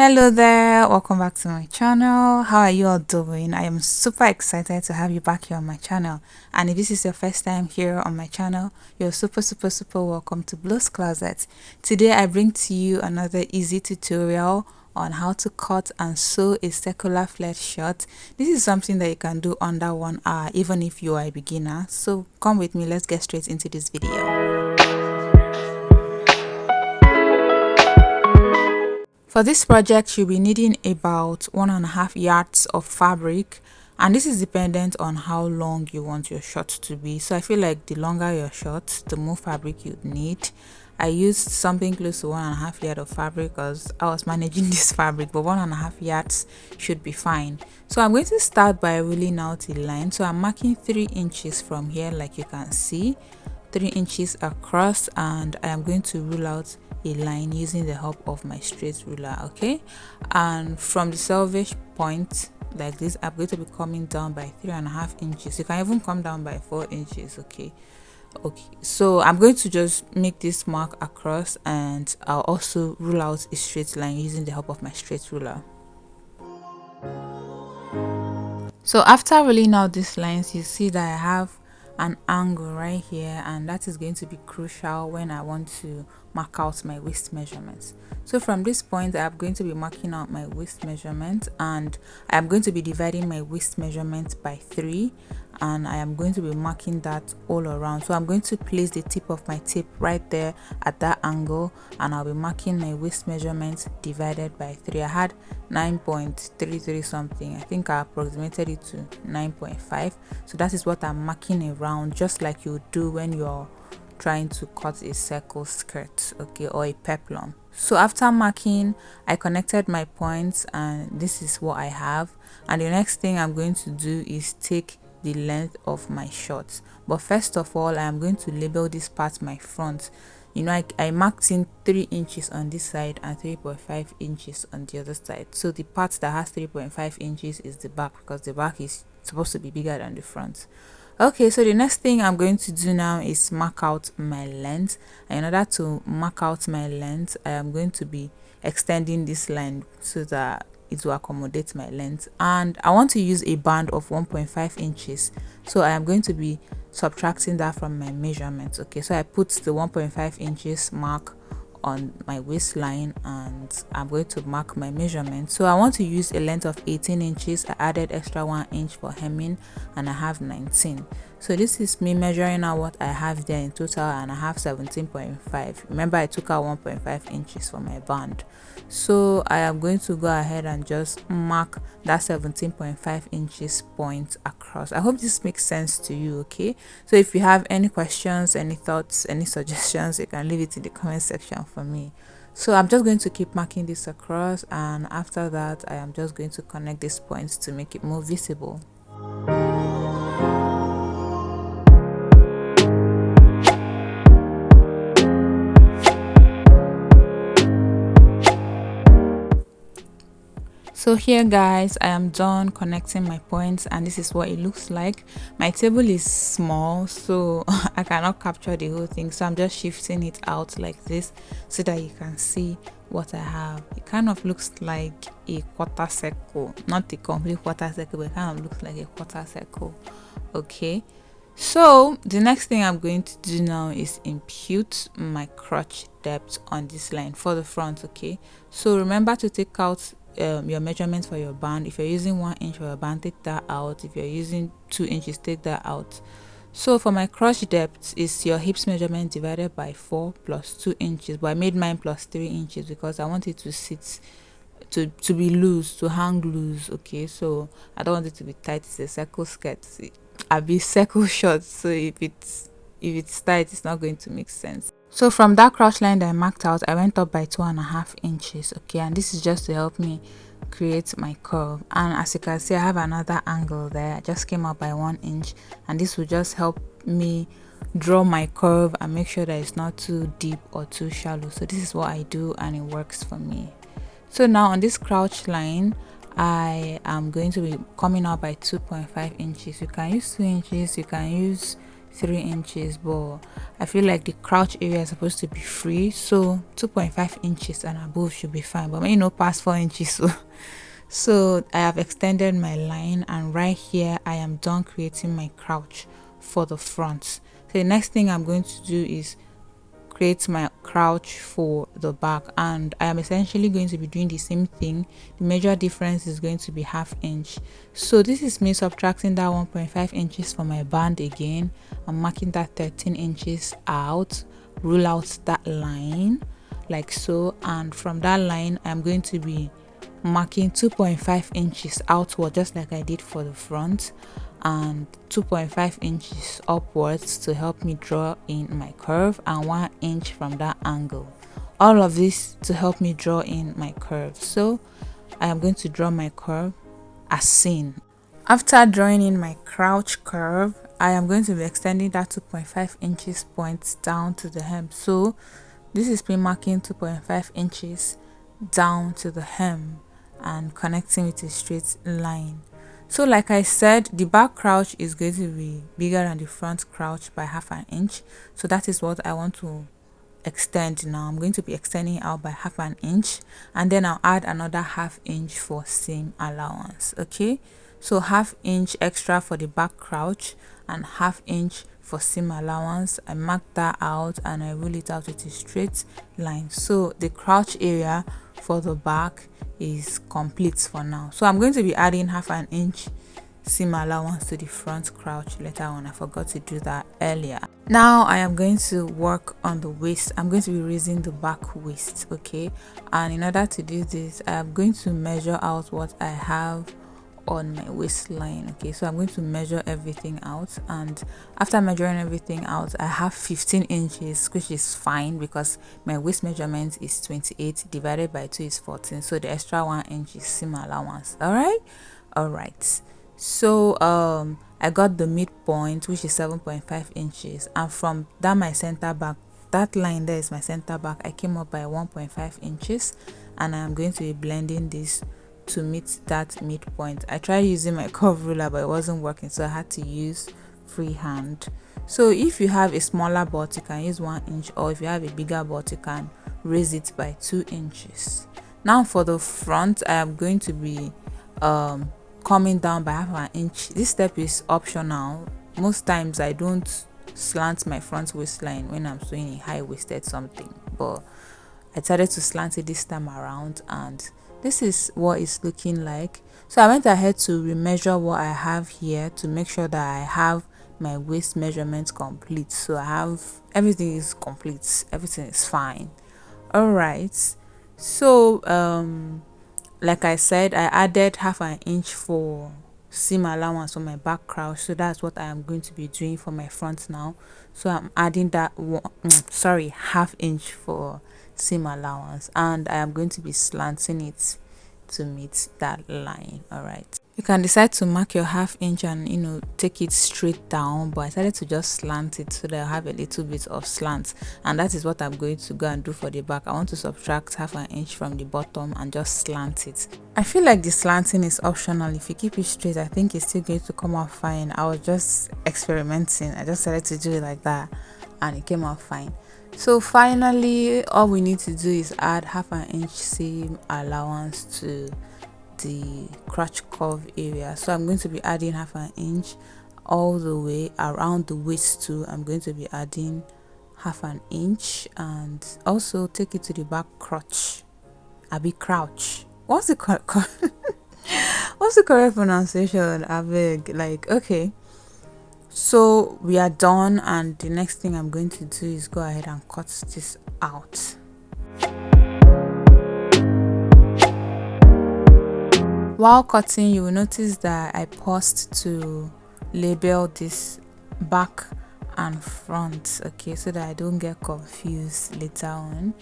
Hello there, welcome back to my channel. How are you all doing? I am super excited to have you back here on my channel, and if this is your first time here on my channel, you're super welcome to BLO'S Closet. Today I bring to you another easy tutorial on how to cut and sew a circular flared shirt. This is something that you can do under 1 hour even if you are a beginner, so come with me, let's get straight into this video. For this project, you'll be needing about 1.5 yards of fabric, and this is dependent on how long you want your shirt to be. So I feel like the longer your shirt, the more fabric you'd need. I used something close to 1.5 yards of fabric because I was managing this fabric, but 1.5 yards should be fine. So I'm going to start by ruling out a line. So I'm marking 3 inches from here, like you can see, 3 inches across, and I am going to rule out a line using the help of my straight ruler. Okay, and from the selvage point like this, I'm going to be coming down by 3.5 inches. You can even come down by 4 inches. Okay, so I'm going to just make this mark across, and I'll also rule out a straight line using the help of my straight ruler. So after ruling out these lines, you see that I have an angle right here, and that is going to be crucial when I want to mark out my waist measurements. So from this point, I'm going to be marking out my waist measurement, and I'm going to be dividing my waist measurement by 3, and I am going to be marking that all around. So I'm going to place the tip of my tape right there at that angle, and I'll be marking my waist measurement divided by 3. I had 9.33 something. I think I approximated it to 9.5. So that is what I'm marking around, just like you do when you're trying to cut a circle skirt, okay, or a peplum. So after marking, I connected my points, and this is what I have. And the next thing I'm going to do is take the length of my shorts. But first of all, I am going to label this part my front. You know, I marked in 3 inches on this side and 3.5 inches on the other side. So the part that has 3.5 inches is the back, because the back is supposed to be bigger than the front. Okay, so the next thing I'm going to do now is mark out my length. And in order to mark out my length, I am going to be extending this line so that it will accommodate my length, and I want to use a band of 1.5 inches. So I am going to be subtracting that from my measurements. Okay, so I put the 1.5 inches mark on my waistline, and I'm going to mark my measurement. So I want to use a length of 18 inches. I added extra 1 inch for hemming, and I have 19. So this is me measuring out what I have there in total, and I have 17.5. Remember, I took out 1.5 inches for my band. So I am going to go ahead and just mark that 17.5 inches point across. I hope this makes sense to you. Okay, so if you have any questions, any thoughts, any suggestions, you can leave it in the comment section for me. So I'm just going to keep marking this across, and after that I am just going to connect these points to make it more visible. So here guys, I am done connecting my points, and this is what it looks like. My table is small, so I cannot capture the whole thing, so I'm just shifting it out like this so that you can see what I have. It kind of looks like a quarter circle, not a complete quarter circle, but it kind of looks like a quarter circle. Okay, so the next thing I'm going to do now is impute my crotch depth on this line for the front. Okay, so remember to take out your measurement for your band. If you're using 1 inch for your band, take that out. If you're using 2 inches, take that out. So for my crotch depth is your hips measurement divided by 4 plus 2 inches, but I made mine plus 3 inches because I want it to sit to be loose, to hang loose. Okay, so I don't want it to be tight. It's a circle skirt. I'll be circle short, so if it's tight, it's not going to make sense. So from that crotch line that I marked out, I went up by 2.5 inches. Okay, and this is just to help me create my curve. And as you can see, I have another angle there. I just came up by 1 inch, and this will just help me draw my curve and make sure that it's not too deep or too shallow. So this is what I do, and it works for me. So now on this crouch line, I am going to be coming out by 2.5 inches. You can use 2 inches, you can use 3 inches, but I feel like the crotch area is supposed to be free, so 2.5 inches and above should be fine, but maybe no past 4 inches. So I have extended my line, and right here I am done creating my crotch for the front. So the next thing I'm going to do is create my crotch for the back, and I am essentially going to be doing the same thing. The major difference is going to be ½ inch. So this is me subtracting that 1.5 inches for my band again. I'm marking that 13 inches out, rule out that line like so, and from that line I'm going to be marking 2.5 inches outward, just like I did for the front, and 2.5 inches upwards to help me draw in my curve, and 1 inch from that angle. All of this to help me draw in my curve. So I am going to draw my curve as seen. After drawing in my crotch curve, I am going to be extending that 2.5 inches point down to the hem. So this is me marking 2.5 inches down to the hem and connecting with a straight line. So like I said, the back crotch is going to be bigger than the front crotch by ½ inch. So that is what I want to extend now. I'm going to be extending out by ½ inch, and then I'll add another ½ inch for seam allowance. Okay, so ½ inch extra for the back crotch and ½ inch for seam allowance. I mark that out and I roll it out with a straight line. So the crotch area for the back is complete for now. So I'm going to be adding ½ inch seam allowance to the front crotch later on. I forgot to do that earlier. Now I am going to work on the waist. I'm going to be raising the back waist. Okay, and in order to do this, I am going to measure out what I have on my waistline. Okay, so I'm going to measure everything out, and after measuring everything out, I have 15 inches, which is fine because my waist measurement is 28 divided by 2 is 14, so the extra 1 inch is seam allowance. All right, so I got the midpoint, which is 7.5 inches, and from that my center back, that line there is my center back, I came up by 1.5 inches, and I am going to be blending this to meet that midpoint. I tried using my curve ruler, but it wasn't working, so I had to use freehand. So if you have a smaller butt, you can use 1 inch, or if you have a bigger butt, you can raise it by 2 inches. Now for the front, I am going to be coming down by ½ inch. This step is optional. Most times I don't slant my front waistline when I'm sewing a high-waisted something, but I decided to slant it this time around, and this is what it's looking like. So I went ahead to remeasure what I have here to make sure that I have my waist measurement complete. So I have everything is complete, everything is fine. All right, so like I said, I added ½ inch for seam allowance on my back crotch, so that's what I am going to be doing for my front now. So I'm adding that ½ inch for seam allowance, and I am going to be slanting it to meet that line. All right, you can decide to mark your ½ inch and take it straight down, but I decided to just slant it so that I have a little bit of slant, and that is what I'm going to go and do for the back. I want to subtract ½ inch from the bottom and just slant it. I feel like the slanting is optional. If you keep it straight, I think it's still going to come out fine. I was just experimenting. I just decided to do it like that and it came out fine. So finally, all we need to do is add ½ inch seam allowance to the crotch curve area. So I'm going to be adding ½ inch all the way around the waist too. I'm going to be adding ½ inch, and also take it to the back crotch. Crouch. What's the what's the correct pronunciation? Okay. So we are done, and the next thing I'm going to do is go ahead and cut this out. While cutting, you will notice that I paused to label this back and front, okay, so that I don't get confused later on.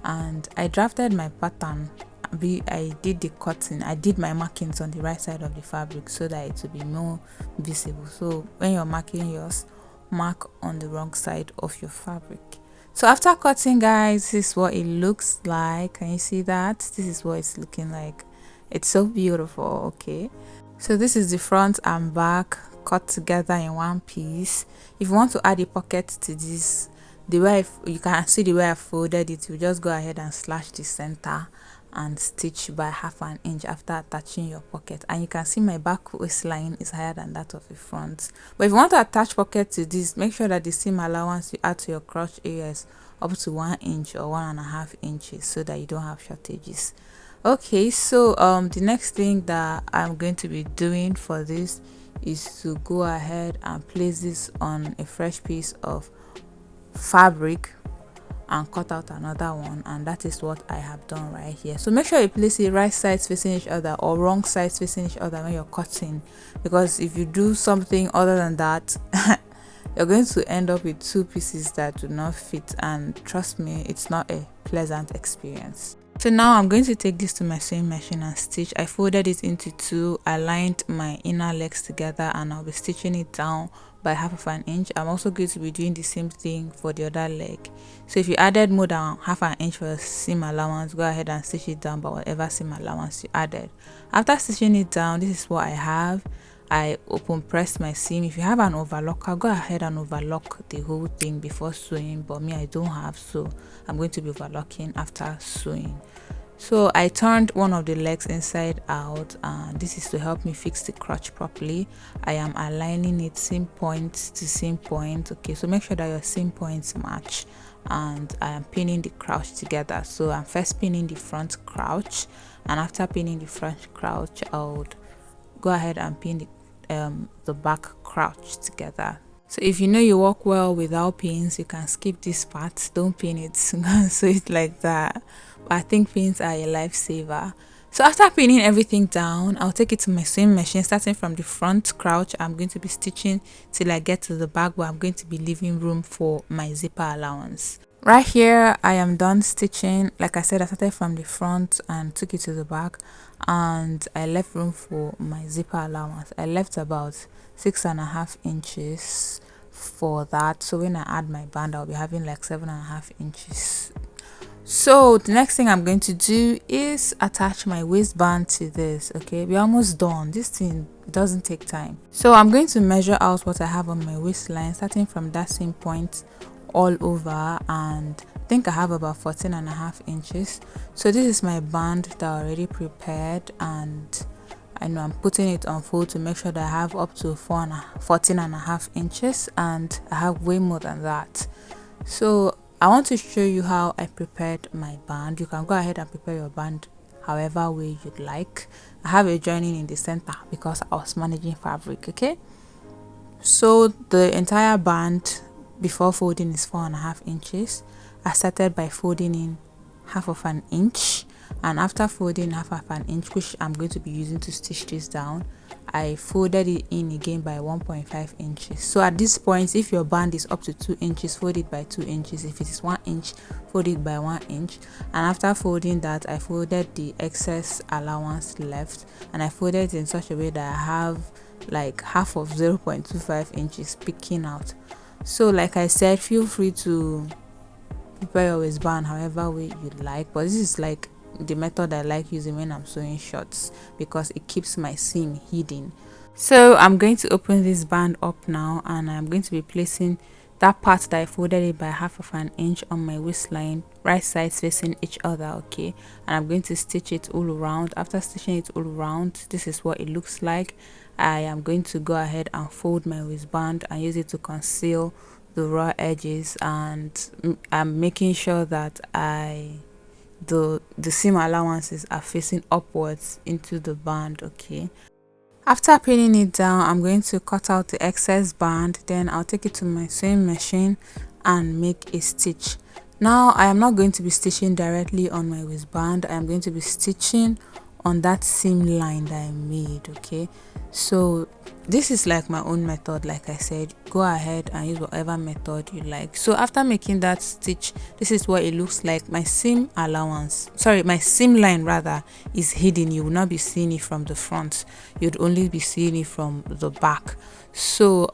And I drafted my pattern. I did the cutting, I did my markings on the right side of the fabric so that it will be more visible. So when you're marking yours, mark on the wrong side of your fabric. So after cutting, guys, this is what it looks like. Can you see that? This is what it's looking like. It's so beautiful. Okay, so this is the front and back cut together in one piece. If you want to add a pocket to this, the way you can see the way I folded it, you just go ahead and slash the center and stitch by 1/2 inch after attaching your pocket. And you can see my back waistline is higher than that of the front. But if you want to attach pocket to this, make sure that the seam allowance you add to your crotch area is up to 1 inch or 1.5 inches, so that you don't have shortages. Okay, so the next thing that I'm going to be doing for this is to go ahead and place this on a fresh piece of fabric and cut out another one, and that is what I have done right here. So make sure you place it right sides facing each other or wrong sides facing each other when you're cutting, because if you do something other than that you're going to end up with two pieces that do not fit, and trust me, it's not a pleasant experience. So now I'm going to take this to my sewing machine and stitch. I folded it into two, aligned my inner legs together, and I'll be stitching it down by 1/2 inch. I'm also going to be doing the same thing for the other leg. So if you added more than 1/2 inch for seam allowance, go ahead and stitch it down by whatever seam allowance you added. After stitching it down, this is what I have. I open press my seam. If you have an overlocker, go ahead and overlock the whole thing before sewing, but me, I don't have, so I'm going to be overlocking after sewing. So I turned one of the legs inside out, and this is to help me fix the crotch properly. I am aligning it seam point to seam point. Okay, so make sure that your seam points match, and I am pinning the crotch together. So I'm first pinning the front crotch, and after pinning the front crotch, I would go ahead and pin the back crotch together. So if you know you work well without pins, you can skip this part. Don't pin it, sew it like that. But I think pins are a lifesaver. So after pinning everything down, I'll take it to my sewing machine. Starting from the front crotch, I'm going to be stitching till I get to the back, where I'm going to be leaving room for my zipper allowance. Right here, I am done stitching. Like I said, I started from the front and took it to the back, and I left room for my zipper allowance. I left about 6.5 inches for that. So when I add my band, I'll be having like 7.5 inches. So the next thing I'm going to do is attach my waistband to this. Okay, we're almost done. This thing doesn't take time. So I'm going to measure out what I have on my waistline, starting from that same point all over, and I think I have about 14.5 inches. So this is my band that I already prepared, and I know I'm putting it on fold to make sure that I have up to 14.5 inches, and I have way more than that. So I want to show you how I prepared my band. You can go ahead and prepare your band however way you'd like. I have a joining in the center because I was managing fabric. Okay, so the entire band before folding is 4.5 inches. I started by folding in 1/2 inch, and after folding 1/2 inch, which I'm going to be using to stitch this down, I folded it in again by 1.5 inches. So at this point, if your band is up to 2 inches, fold it by 2 inches. If it is 1 inch, fold it by 1 inch. And after folding that, I folded the excess allowance left, and I folded it in such a way that I have like half of 0.25 inches peeking out. So like I said, feel free to prepare your waistband however way you like, but this is like the method I like using when I'm sewing shorts, because it keeps my seam hidden. So I'm going to open this band up now, and I'm going to be placing that part that I folded it by 1/2 inch on my waistline, right sides facing each other. Okay, and I'm going to stitch it all around. After stitching it all around, this is what it looks like. I am going to go ahead and fold my waistband and use it to conceal the raw edges, and I'm making sure that the seam allowances are facing upwards into the band. Okay, after pinning it down, I'm going to cut out the excess band. Then I'll take it to my sewing machine and make a stitch. Now I am not going to be stitching directly on my waistband. I am going to be stitching on that seam line that I made. Okay, so this is like my own method. Like I said, go ahead and use whatever method you like. So after making that stitch, this is what it looks like. My seam line rather is hidden. You will not be seeing it from the front, you'd only be seeing it from the back. So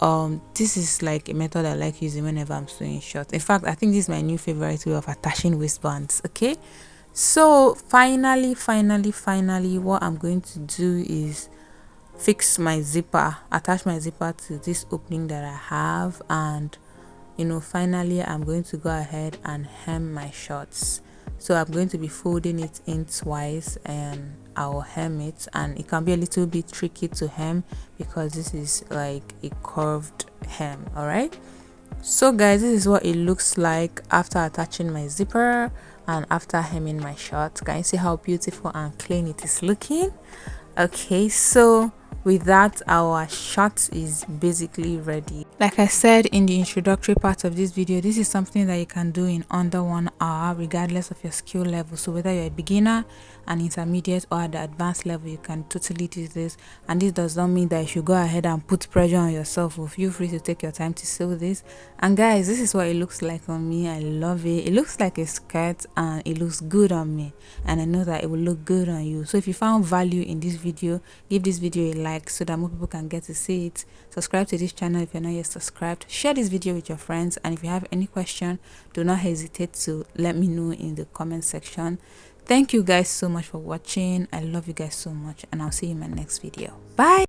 this is like a method I like using whenever I'm sewing short. In fact, I think this is my new favorite way of attaching waistbands. Okay, so finally what I'm going to do is fix my zipper, attach my zipper to this opening that I have, and finally I'm going to go ahead and hem my shorts. So I'm going to be folding it in twice and I'll hem it, and it can be a little bit tricky to hem because this is like a curved hem. All right, so guys, this is what it looks like after attaching my zipper and after hemming my shorts. Can you see how beautiful and clean it is looking? Okay, so with that, our shot is basically ready. Like I said in the introductory part of this video, this is something that you can do in under 1 hour regardless of your skill level. So whether you're a beginner, an intermediate, or at the advanced level, you can totally do this. And this does not mean that you should go ahead and put pressure on yourself. Or feel free to take your time to sew this. And guys, this is what it looks like on me. I love it. It looks like a skirt and it looks good on me, and I know that it will look good on you. So if you found value in this video, give this video a like so that more people can get to see it. Subscribe to this channel if you're not yet subscribed. Share this video with your friends, and if you have any question, do not hesitate to let me know in the comment section. Thank you guys so much for watching. I love you guys so much, and I'll see you in my next video. Bye.